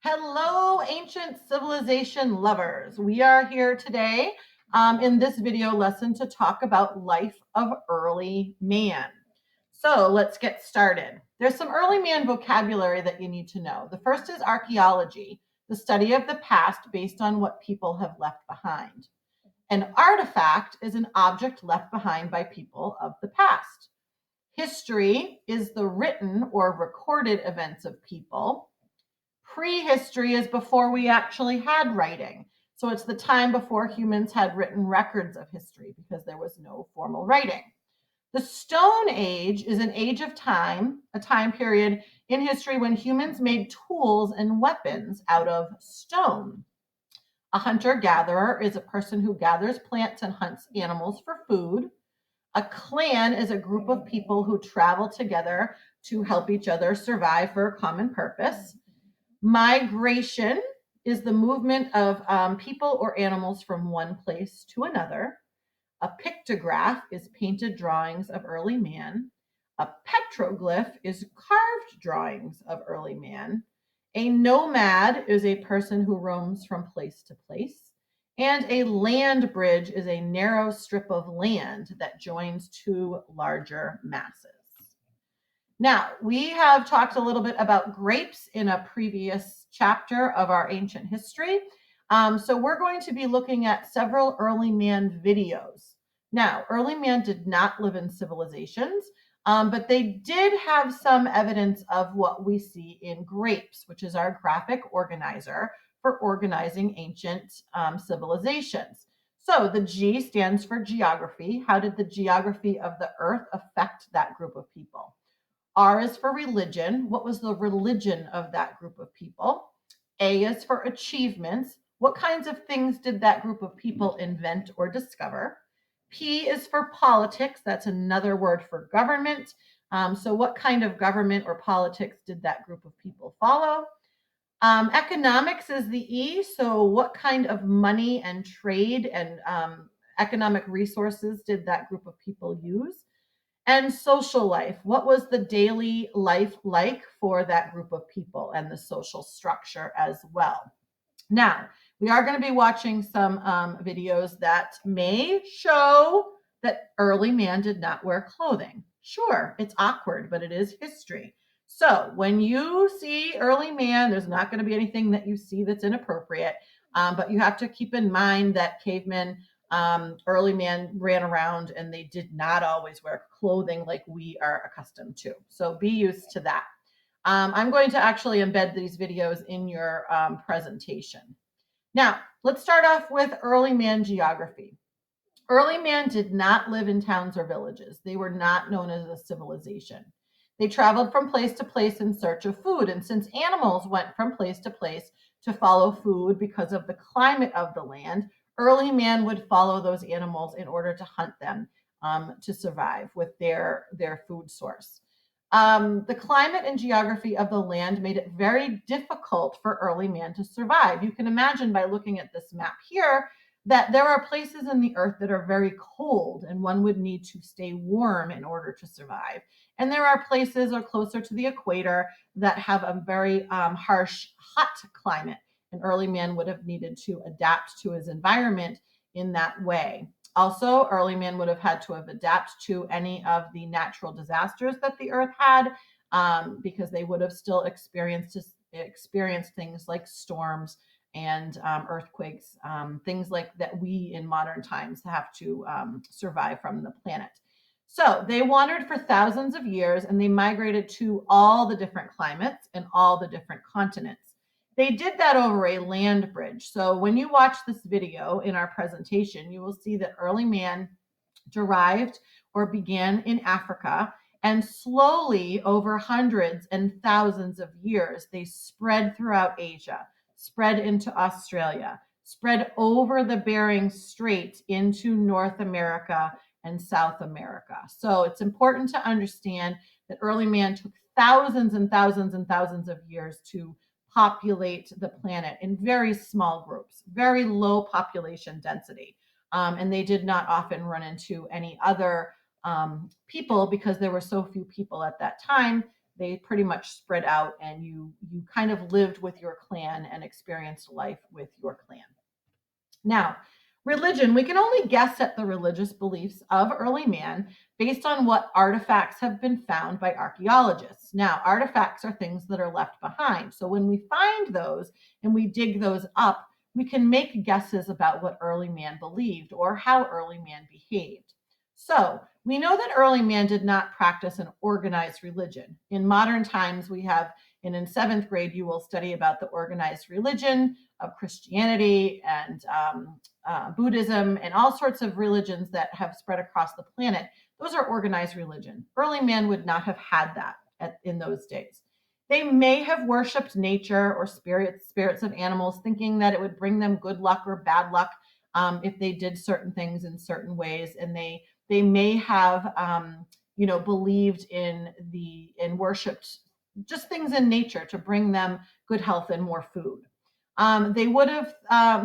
Hello, ancient civilization lovers. We are here today in this video lesson to talk about life of early man. So let's get started. There's some early man vocabulary that you need to know. The first is archaeology, the study of the past based on what people have left behind. An artifact is an object left behind by people of the past. History is the written or recorded events of people. Prehistory is before we actually had writing. So it's the time before humans had written records of history because there was no formal writing. The Stone Age is an age of time, a time period in history when humans made tools and weapons out of stone. A hunter-gatherer is a person who gathers plants and hunts animals for food. A clan is a group of people who travel together to help each other survive for a common purpose. Migration is the movement of people or animals from one place to another. A pictograph is painted drawings of early man. A petroglyph is carved drawings of early man. A nomad is a person who roams from place to place. And a land bridge is a narrow strip of land that joins two larger masses. Now, we have talked a little bit about grapes in a previous chapter of our ancient history. So we're going to be looking at several early man videos. Now, early man did not live in civilizations, but they did have some evidence of what we see in G.R.A.P.E.S, which is our graphic organizer for organizing ancient civilizations. So the G stands for geography. How did the geography of the earth affect that group of people? R is for religion. What was the religion of that group of people? A is for achievements. What kinds of things did that group of people invent or discover? P is for politics. That's another word for government. So what kind of government or politics did that group of people follow? Economics is the E. So what kind of money and trade and economic resources did that group of people use? And social life. What was the daily life like for that group of people and the social structure as well? Now, we are going to be watching some videos that may show that early man did not wear clothing. Sure, it's awkward, but it is history. So when you see early man, there's not going to be anything that you see that's inappropriate, but you have to keep in mind that cavemen, early man ran around and they did not always wear clothing like we are accustomed to. So be used to that. I'm going to actually embed these videos in your presentation. Now, let's start off with early man geography. Early man did not live in towns or villages. They were not known as a civilization. They traveled from place to place in search of food. And since animals went from place to place to follow food because of the climate of the land, early man would follow those animals in order to hunt them to survive with their food source. The climate and geography of the land made it very difficult for early man to survive. You can imagine by looking at this map here that there are places in the earth that are very cold and one would need to stay warm in order to survive. And there are places or closer to the equator that have a very harsh, hot climate. And early man would have needed to adapt to his environment in that way. Also, early man would have had to have adapted to any of the natural disasters that the earth had, because they would have still experienced things like storms and earthquakes, things like that we in modern times have to survive from the planet. So they wandered for thousands of years and they migrated to all the different climates and all the different continents. They did that over a land bridge. So when you watch this video in our presentation, you will see that early man derived or began in Africa, and slowly over hundreds and thousands of years, they spread throughout Asia, spread into Australia, spread over the Bering Strait into North America and South America. So it's important to understand that early man took thousands and thousands and thousands of years to populate the planet in very small groups, very low population density. And they did not often run into any other people because there were so few people at that time They pretty much spread out, and you kind of lived with your clan and experienced life with your clan. Now, religion, we can only guess at the religious beliefs of early man based on what artifacts have been found by archaeologists. Now, artifacts are things that are left behind. So when we find those and we dig those up, we can make guesses about what early man believed or how early man behaved. So we know that early man did not practice an organized religion. In modern times, we have, and in seventh grade, you will study about the organized religion of Christianity and Buddhism and all sorts of religions that have spread across the planet. Those are organized religion. Early man would not have had that in those days. They may have worshipped nature or spirits of animals, thinking that it would bring them good luck or bad luck if they did certain things in certain ways. And they may have believed in and worshipped just things in nature to bring them good health and more food. They would have,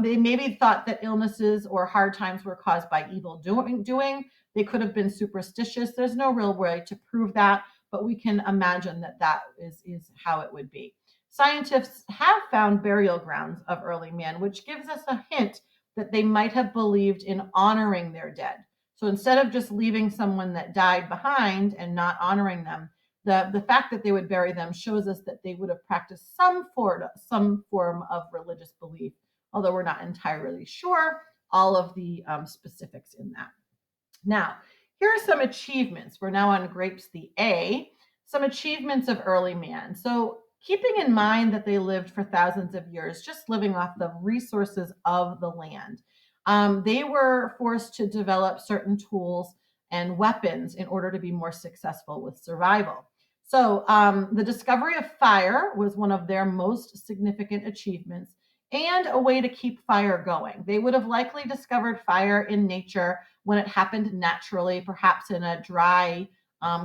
they maybe thought that illnesses or hard times were caused by evil doing. They could have been superstitious. There's no real way to prove that, but we can imagine that is how it would be. Scientists have found burial grounds of early man, which gives us a hint that they might have believed in honoring their dead. So instead of just leaving someone that died behind and not honoring them, the fact that they would bury them shows us that they would have practiced some form of religious belief, although we're not entirely sure all of the specifics in that. Now, here are some achievements. We're now on Grapes the A, some achievements of early man. So keeping in mind that they lived for thousands of years, just living off the resources of the land, they were forced to develop certain tools and weapons in order to be more successful with survival. So the discovery of fire was one of their most significant achievements and a way to keep fire going. They would have likely discovered fire in nature when it happened naturally, perhaps in a dry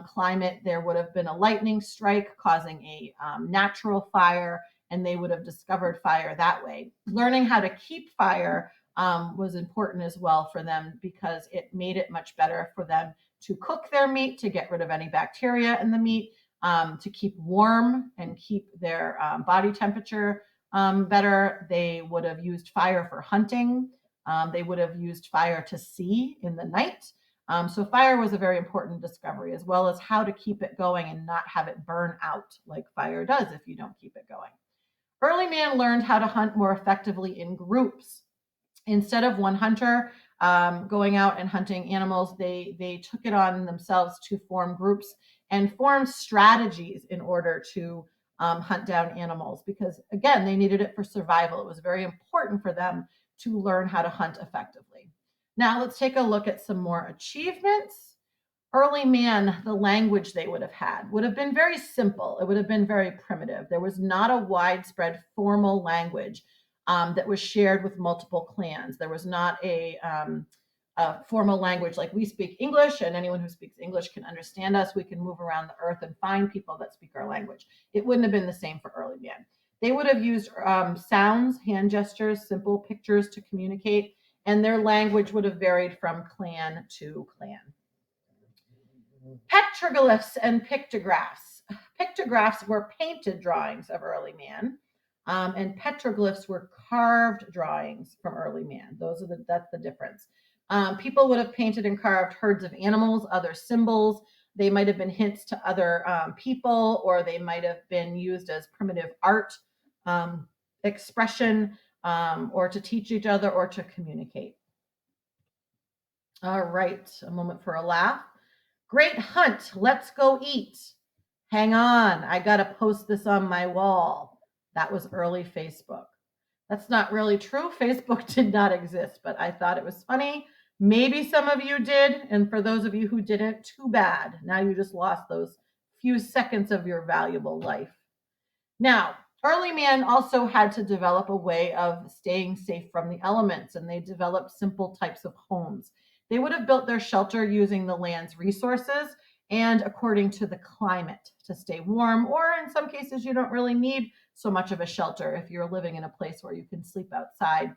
climate. There would have been a lightning strike causing a natural fire, and they would have discovered fire that way. Learning how to keep fire was important as well for them because it made it much better for them to cook their meat, to get rid of any bacteria in the meat, to keep warm and keep their body temperature better. They would have used fire for hunting. They would have used fire to see in the night. So fire was a very important discovery, as well as how to keep it going and not have it burn out like fire does if you don't keep it going. Early man learned how to hunt more effectively in groups. Instead of one hunter going out and hunting animals, they took it on themselves to form groups and form strategies in order to hunt down animals, because again, they needed it for survival. It was very important for them to learn how to hunt effectively. Now let's take a look at some more achievements. Early man, the language they would have been very simple. It would have been very primitive. There was not a widespread formal language that was shared with multiple clans. There was not a formal language like we speak English, and anyone who speaks English can understand us. We can move around the earth and find people that speak our language. It wouldn't have been the same for early man. They would have used sounds, hand gestures, simple pictures to communicate, and their language would have varied from clan to clan. Petroglyphs and Pictographs. Pictographs were painted drawings of early man, and petroglyphs were carved drawings from early man. That's the difference. People would have painted and carved herds of animals, other symbols. They might have been hints to other people, or they might have been used as primitive art expression, or to teach each other or to communicate. All right, a moment for a laugh. Great hunt, let's go eat. Hang on, I gotta post this on my wall. That was early Facebook. That's not really true. Facebook did not exist, but I thought it was funny. Maybe some of you did, and for those of you who didn't, too bad. Now you just lost those few seconds of your valuable life. Now, early man also had to develop a way of staying safe from the elements, and they developed simple types of homes. They would have built their shelter using the land's resources and according to the climate to stay warm, or in some cases, you don't really need so much of a shelter if you're living in a place where you can sleep outside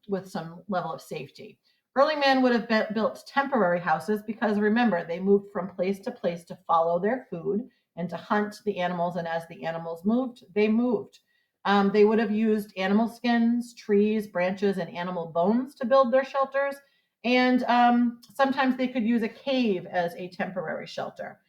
with some level of safety. Early man would have built temporary houses because remember, they moved from place to place to follow their food and to hunt the animals. And as the animals moved, they moved. They would have used animal skins, trees, branches, and animal bones to build their shelters. And sometimes they could use a cave as a temporary shelter.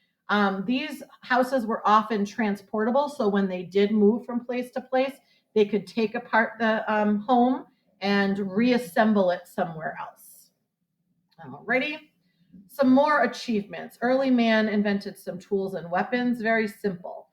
These houses were often transportable, so when they did move from place to place, they could take apart the home and reassemble it somewhere else. Alrighty. Some more achievements. Early man invented some tools and weapons, very simple.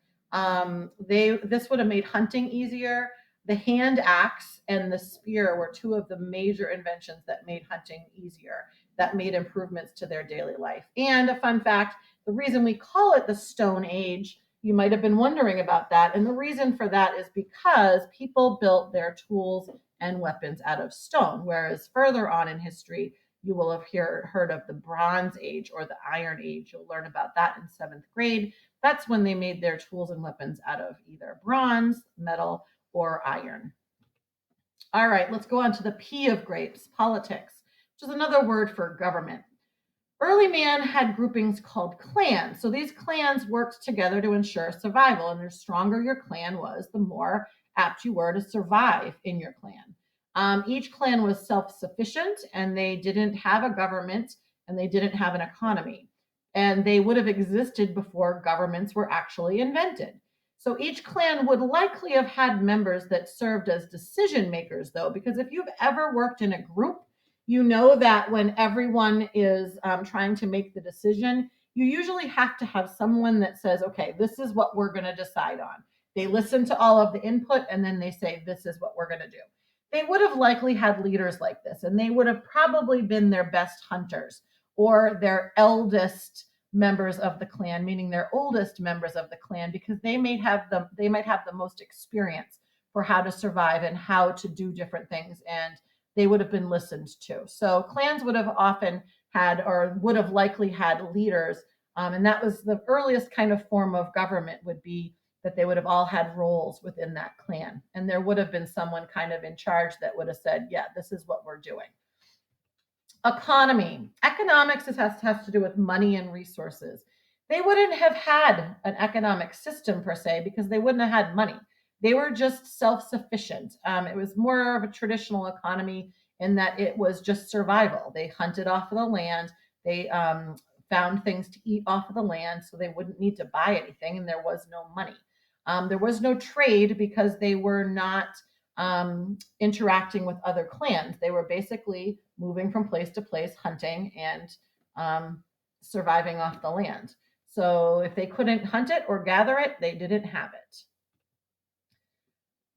This would have made hunting easier. The hand axe and the spear were two of the major inventions that made hunting easier, that made improvements to their daily life. And a fun fact, the reason we call it the Stone Age, you might have been wondering about that. And the reason for that is because people built their tools and weapons out of stone, whereas further on in history, you will have heard of the Bronze Age or the Iron Age. You'll learn about that in 7th grade. That's when they made their tools and weapons out of either bronze, metal, or iron. All right, let's go on to the P of grapes, politics, which is another word for government. Early man had groupings called clans. So these clans worked together to ensure survival. And the stronger your clan was, the more apt you were to survive in your clan. Each clan was self-sufficient, and they didn't have a government, and they didn't have an economy. And they would have existed before governments were actually invented. So each clan would likely have had members that served as decision makers, though, because if you've ever worked in a group, you know that when everyone is trying to make the decision, you usually have to have someone that says, okay, this is what we're going to decide on. They listen to all of the input, and then they say, this is what we're going to do. They would have likely had leaders like this, and they would have probably been their best hunters or their eldest members of the clan, meaning their oldest members of the clan, because they might have the most experience for how to survive and how to do different things, and they would have been listened to. So clans would have often had, or would have likely had, leaders, and that was the earliest kind of form of government, would be that they would have all had roles within that clan. And there would have been someone kind of in charge that would have said, yeah, this is what we're doing. Economy. Economics has to do with money and resources. They wouldn't have had an economic system per se because they wouldn't have had money. They were just self-sufficient. It was more of a traditional economy in that it was just survival. They hunted off of the land. They found things to eat off of the land, so they wouldn't need to buy anything, and there was no money. There was no trade because they were not interacting with other clans. They were basically moving from place to place, hunting and surviving off the land. So if they couldn't hunt it or gather it, they didn't have it.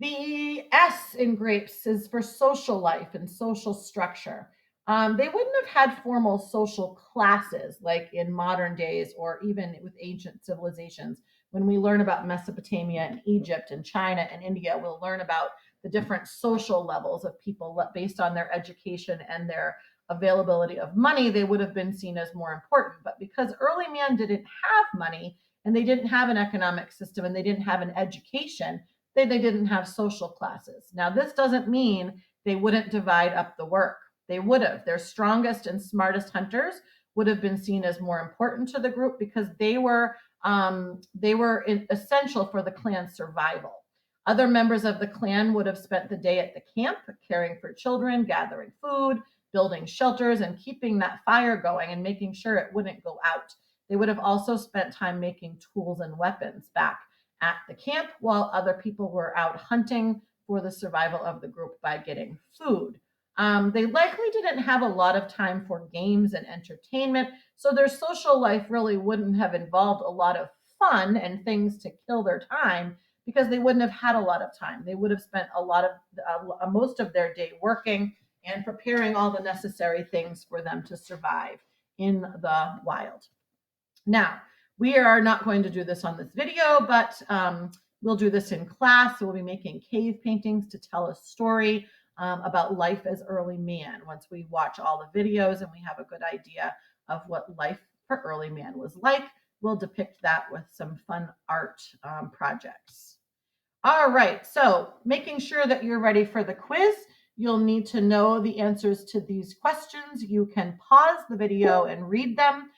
The S in grapes is for social life and social structure. They wouldn't have had formal social classes like in modern days or even with ancient civilizations. When we learn about Mesopotamia and Egypt and China and India, we'll learn about the different social levels of people based on their education and their availability of money. They would have been seen as more important. But because early man didn't have money and they didn't have an economic system and they didn't have an education, they didn't have social classes. Now, this doesn't mean they wouldn't divide up the work. They would have. Their strongest and smartest hunters would have been seen as more important to the group because they were essential for the clan's survival. Other members of the clan would have spent the day at the camp, caring for children, gathering food, building shelters, and keeping that fire going and making sure it wouldn't go out. They would have also spent time making tools and weapons back at the camp while other people were out hunting for the survival of the group by getting food. They likely didn't have a lot of time for games and entertainment, so their social life really wouldn't have involved a lot of fun and things to kill their time because they wouldn't have had a lot of time. They would have spent most of their day working and preparing all the necessary things for them to survive in the wild. Now, we are not going to do this on this video, but we'll do this in class. So we'll be making cave paintings to tell a story about life as early man. Once we watch all the videos and we have a good idea of what life for early man was like, we'll depict that with some fun art projects. All right, so making sure that you're ready for the quiz, you'll need to know the answers to these questions. You can pause the video and read them.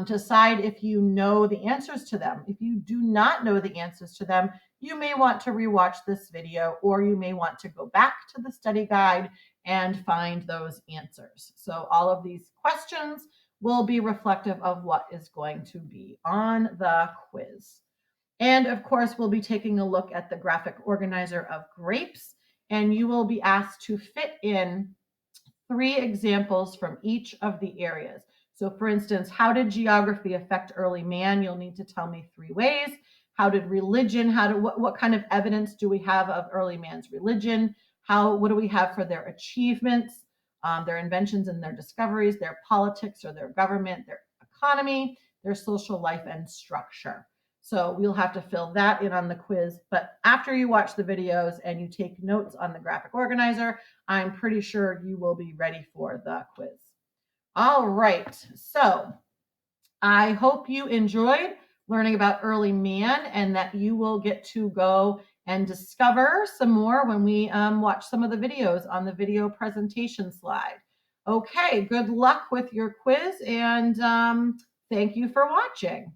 Decide if you know the answers to them. If you do not know the answers to them, you may want to rewatch this video, or you may want to go back to the study guide and find those answers. So all of these questions will be reflective of what is going to be on the quiz. And of course, we'll be taking a look at the graphic organizer of G.R.A.P.E.S, and you will be asked to fit in 3 examples from each of the areas. So for instance, how did geography affect early man? You'll need to tell me 3 ways. How did religion, what kind of evidence do we have of early man's religion? What do we have for their achievements, their inventions and their discoveries, their politics or their government, their economy, their social life and structure? So we'll have to fill that in on the quiz. But after you watch the videos and you take notes on the graphic organizer, I'm pretty sure you will be ready for the quiz. All right, so I hope you enjoyed learning about early man and that you will get to go and discover some more when we watch some of the videos on the video presentation slide. Okay, good luck with your quiz, and thank you for watching.